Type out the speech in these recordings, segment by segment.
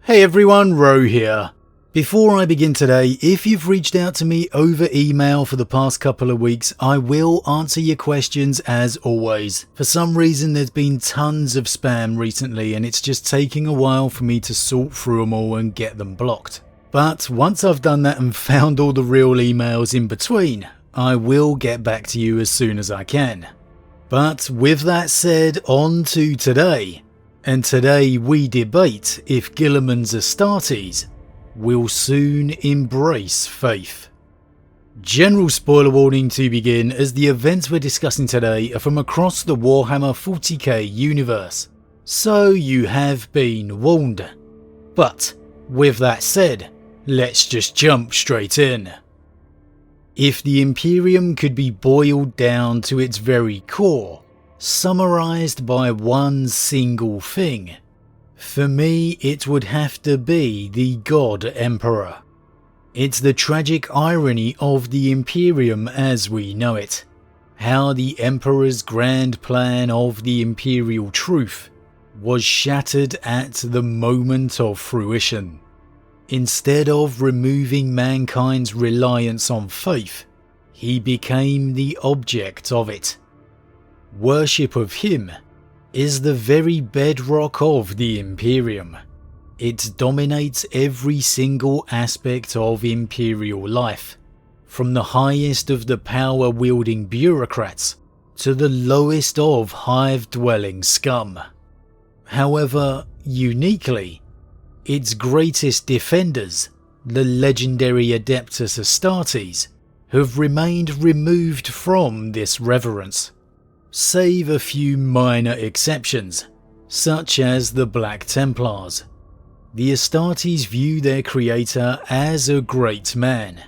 Hey everyone, Rho here. Before I begin today, if you've reached out to me over email for the past couple of weeks, I will answer your questions as always. For some reason there's been tons of spam recently and it's just taking a while for me to sort through them all and get them blocked. But once I've done that and found all the real emails in between, I will get back to you as soon as I can. But with that said, on to today. And today we debate if Guilliman's Astartes will soon embrace faith. General spoiler warning to begin, as the events we're discussing today are from across the Warhammer 40k universe, so you have been warned. But with that said, let's just jump straight in. If the Imperium could be boiled down to its very core, summarized by one single thing, for me it would have to be the God Emperor. It's the tragic irony of the Imperium as we know it, how the Emperor's grand plan of the Imperial truth was shattered at the moment of fruition. Instead of removing mankind's reliance on faith, he became the object of it. Worship of him is the very bedrock of the Imperium. It dominates every single aspect of Imperial life, from the highest of the power-wielding bureaucrats to the lowest of hive-dwelling scum. However, uniquely, its greatest defenders, the legendary Adeptus Astartes, have remained removed from this reverence, save a few minor exceptions, such as the Black Templars. The Astartes view their creator as a great man,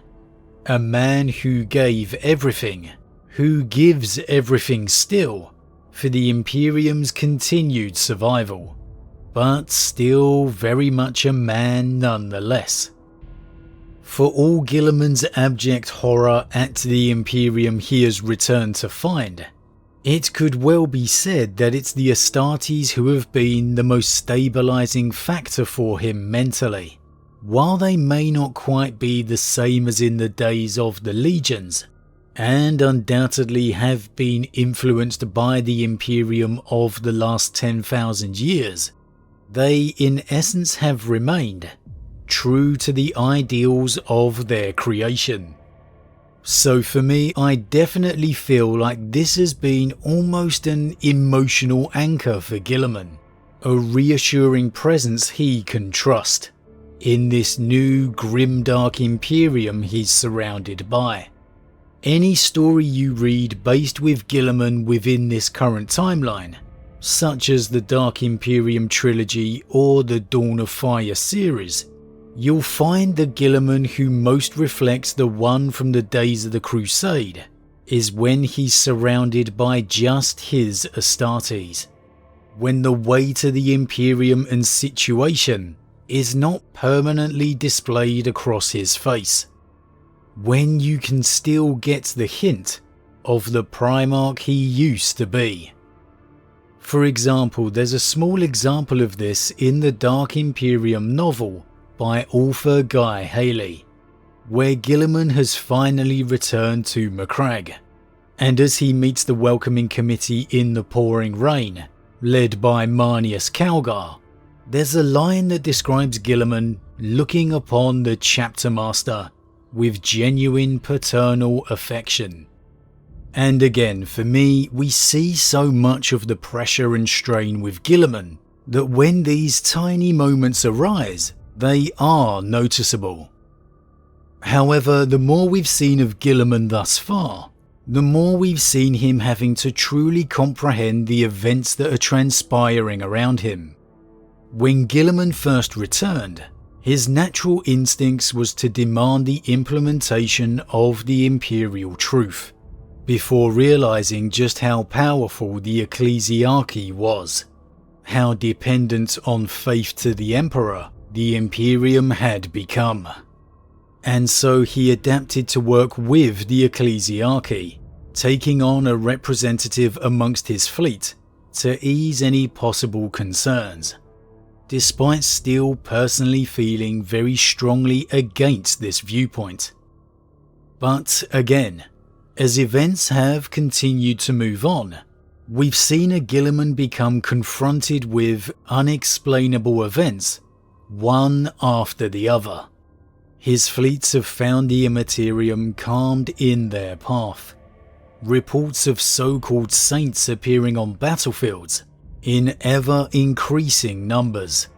a man who gave everything, who gives everything still, for the Imperium's continued survival, but still very much a man nonetheless. For all Guilliman's abject horror at the Imperium he has returned to find, it could well be said that it's the Astartes who have been the most stabilizing factor for him mentally. While they may not quite be the same as in the days of the Legions, and undoubtedly have been influenced by the Imperium of the last 10,000 years, they in essence have remained true to the ideals of their creation. So for me, I definitely feel like this has been almost an emotional anchor for Guilliman, a reassuring presence he can trust in this new grimdark Imperium he's surrounded by. Any story you read based with Guilliman within this current timeline, such as the Dark Imperium trilogy or the Dawn of Fire series, you'll find the Guilliman who most reflects the one from the days of the Crusade is when he's surrounded by just his Astartes, when the weight of the Imperium and situation is not permanently displayed across his face, when you can still get the hint of the Primarch he used to be. For example, there's a small example of this in the Dark Imperium novel by author Guy Haley, where Guilliman has finally returned to Macragge, and as he meets the welcoming committee in the pouring rain, led by Marneus Calgar, there's a line that describes Guilliman looking upon the chapter master with genuine paternal affection. And again, for me, we see so much of the pressure and strain with Guilliman that when these tiny moments arise, they are noticeable. However, the more we've seen of Guilliman thus far, the more we've seen him having to truly comprehend the events that are transpiring around him. When Guilliman first returned, his natural instincts was to demand the implementation of the Imperial truth, before realizing just how powerful the ecclesiarchy was, how dependent on faith to the Emperor the Imperium had become. And so he adapted to work with the ecclesiarchy, taking on a representative amongst his fleet to ease any possible concerns. despite still personally feeling very strongly against this viewpoint. But again, as events have continued to move on, we've seen a Guilliman become confronted with unexplainable events, one after the other. His fleets have found the Immaterium calmed in their path. Reports of so-called saints appearing on battlefields in ever-increasing numbers.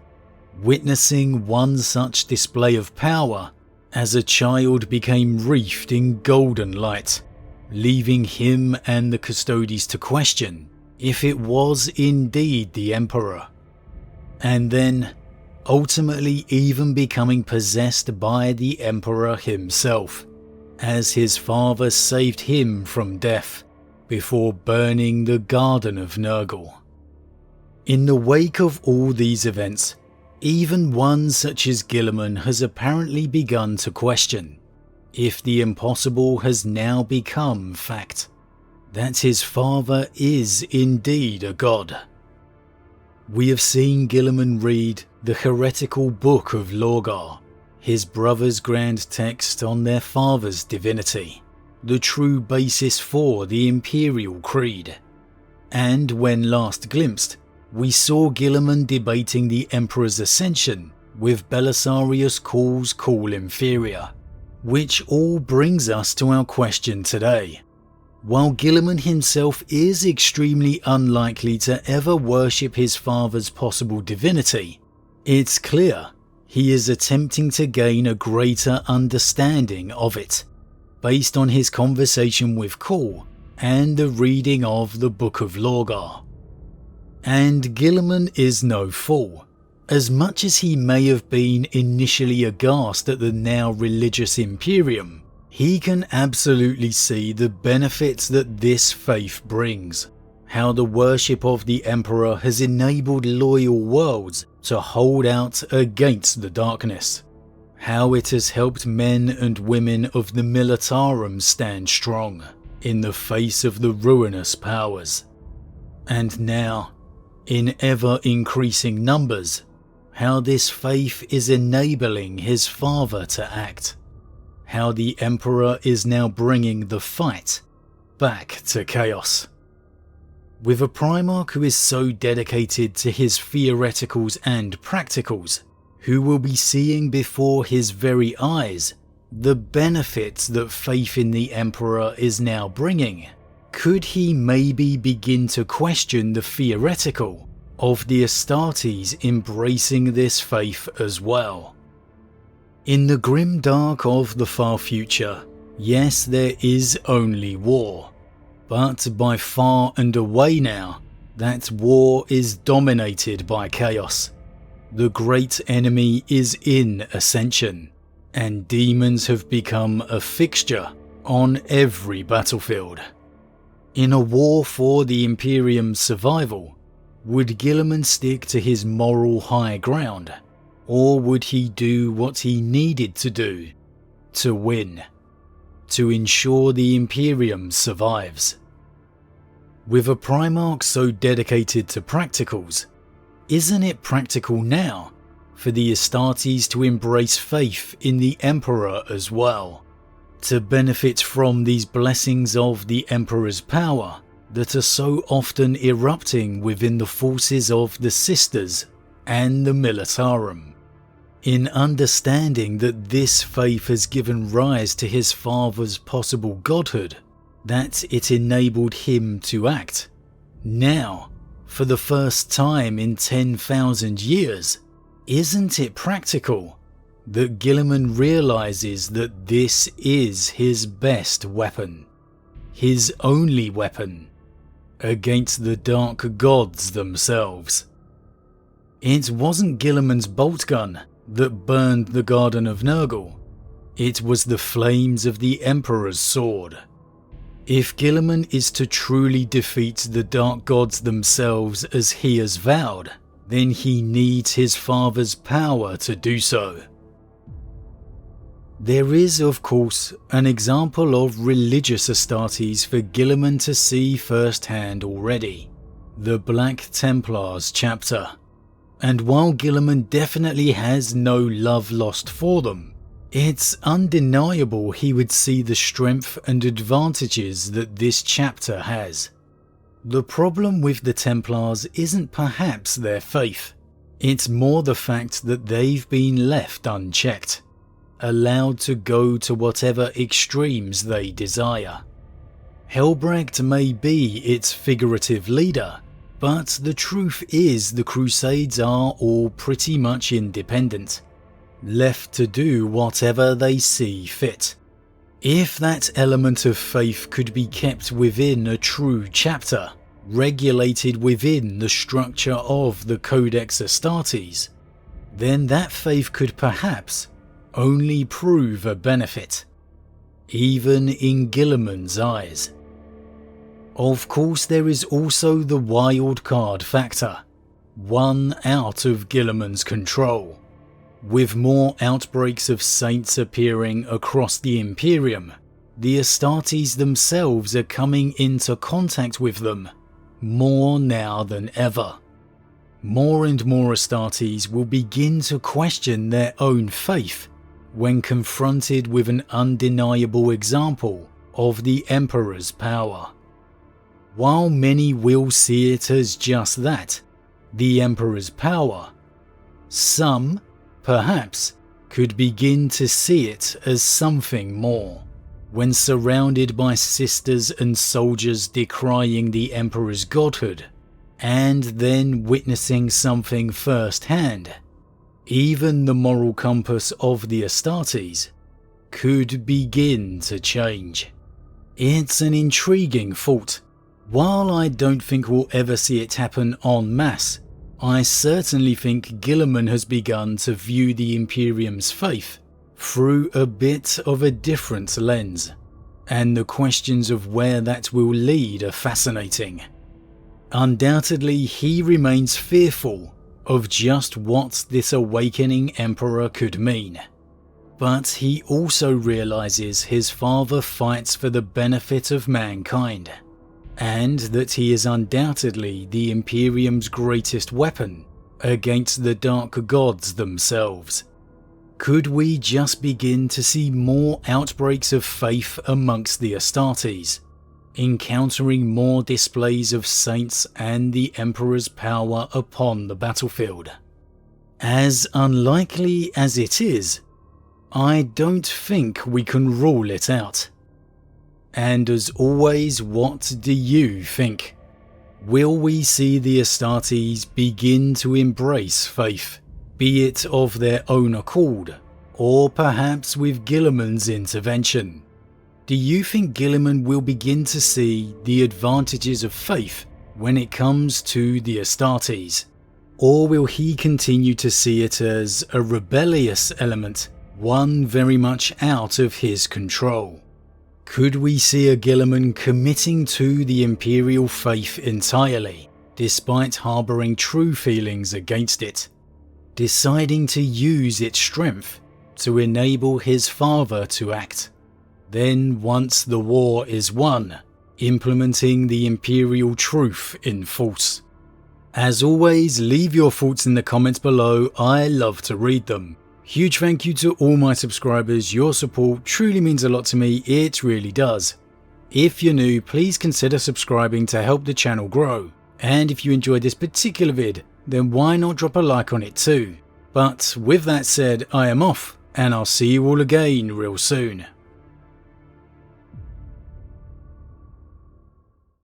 Witnessing one such display of power as a child became wreathed in golden light, leaving him and the Custodes to question if it was indeed the Emperor. And then, ultimately even becoming possessed by the Emperor himself, as his father saved him from death before burning the Garden of Nurgle. In the wake of all these events, even one such as Guilliman has apparently begun to question if the impossible has now become fact, that his father is indeed a god. We have seen Guilliman read the heretical Book of Lorgar, his brother's grand text on their father's divinity, the true basis for the Imperial Creed. And when last glimpsed, we saw Guilliman debating the Emperor's ascension with Belisarius Caul's Call Inferior, which all brings us to our question today. While Guilliman himself is extremely unlikely to ever worship his father's possible divinity, it's clear he is attempting to gain a greater understanding of it, based on his conversation with Caul and the reading of the Book of Lorgar. And Guilliman is no fool. As much as he may have been initially aghast at the now religious Imperium, he can absolutely see the benefits that this faith brings. How the worship of the Emperor has enabled loyal worlds to hold out against the darkness. How it has helped men and women of the Militarum stand strong in the face of the ruinous powers. And now, in ever-increasing numbers, how this faith is enabling his father to act. How the Emperor is now bringing the fight back to chaos. With a Primarch who is so dedicated to his theoreticals and practicals, who will be seeing before his very eyes the benefits that faith in the Emperor is now bringing, could he maybe begin to question the theoretical of the Astartes embracing this faith as well? In the grim dark of the far future, yes, there is only war, but by far and away now, that war is dominated by chaos. The great enemy is in ascension, and demons have become a fixture on every battlefield. In a war for the Imperium's survival, would Guilliman stick to his moral high ground, or would he do what he needed to do to win, to ensure the Imperium survives? With a Primarch so dedicated to practicals, isn't it practical now for the Astartes to embrace faith in the Emperor as well, to benefit from these blessings of the Emperor's power that are so often erupting within the forces of the Sisters and the Militarum? In understanding that this faith has given rise to his father's possible godhood, that it enabled him to act, now, for the first time in 10,000 years, isn't it practical that Guilliman realizes that this is his best weapon, his only weapon, against the dark gods themselves? It wasn't Guilliman's bolt gun that burned the Garden of Nurgle, it was the flames of the Emperor's sword. If Guilliman is to truly defeat the dark gods themselves as he has vowed, then he needs his father's power to do so. There is, of course, an example of religious Astartes for Guilliman to see firsthand already, the Black Templars chapter. And while Guilliman definitely has no love lost for them, it's undeniable he would see the strength and advantages that this chapter has. The problem with the Templars isn't perhaps their faith, it's more the fact that they've been left unchecked, allowed to go to whatever extremes they desire. Helbracht may be its figurative leader, but the truth is the Crusades are all pretty much independent, left to do whatever they see fit. If that element of faith could be kept within a true chapter, regulated within the structure of the Codex Astartes, then that faith could perhaps only prove a benefit, even in Guilliman's eyes. Of course, there is also the wild card factor, one out of Guilliman's control. With more outbreaks of saints appearing across the Imperium, the Astartes themselves are coming into contact with them more now than ever. More and more Astartes will begin to question their own faith when confronted with an undeniable example of the Emperor's power. While many will see it as just that, the Emperor's power, some, perhaps, could begin to see it as something more. When surrounded by sisters and soldiers decrying the Emperor's godhood, and then witnessing something firsthand, even the moral compass of the Astartes could begin to change. It's an intriguing thought. While I don't think we'll ever see it happen en masse, I certainly think Guilliman has begun to view the Imperium's faith through a bit of a different lens, and the questions of where that will lead are fascinating. Undoubtedly, he remains fearful of just what this awakening Emperor could mean, but he also realizes his father fights for the benefit of mankind, and that he is undoubtedly the Imperium's greatest weapon against the Dark Gods themselves. Could we just begin to see more outbreaks of faith amongst the Astartes, encountering more displays of saints and the Emperor's power upon the battlefield? As unlikely as it is, I don't think we can rule it out. And as always, what do you think? Will we see the Astartes begin to embrace faith, be it of their own accord, or perhaps with Guilliman's intervention? Do you think Guilliman will begin to see the advantages of faith when it comes to the Astartes? Or will he continue to see it as a rebellious element, one very much out of his control? Could we see a Guilliman committing to the Imperial faith entirely, despite harbouring true feelings against it, deciding to use its strength to enable his father to act? Then, once the war is won, implementing the Imperial truth in force. As always, leave your thoughts in the comments below, I love to read them. Huge thank you to all my subscribers, your support truly means a lot to me, it really does. If you're new, please consider subscribing to help the channel grow, and if you enjoyed this particular vid, then why not drop a like on it too. But with that said, I am off, and I'll see you all again real soon.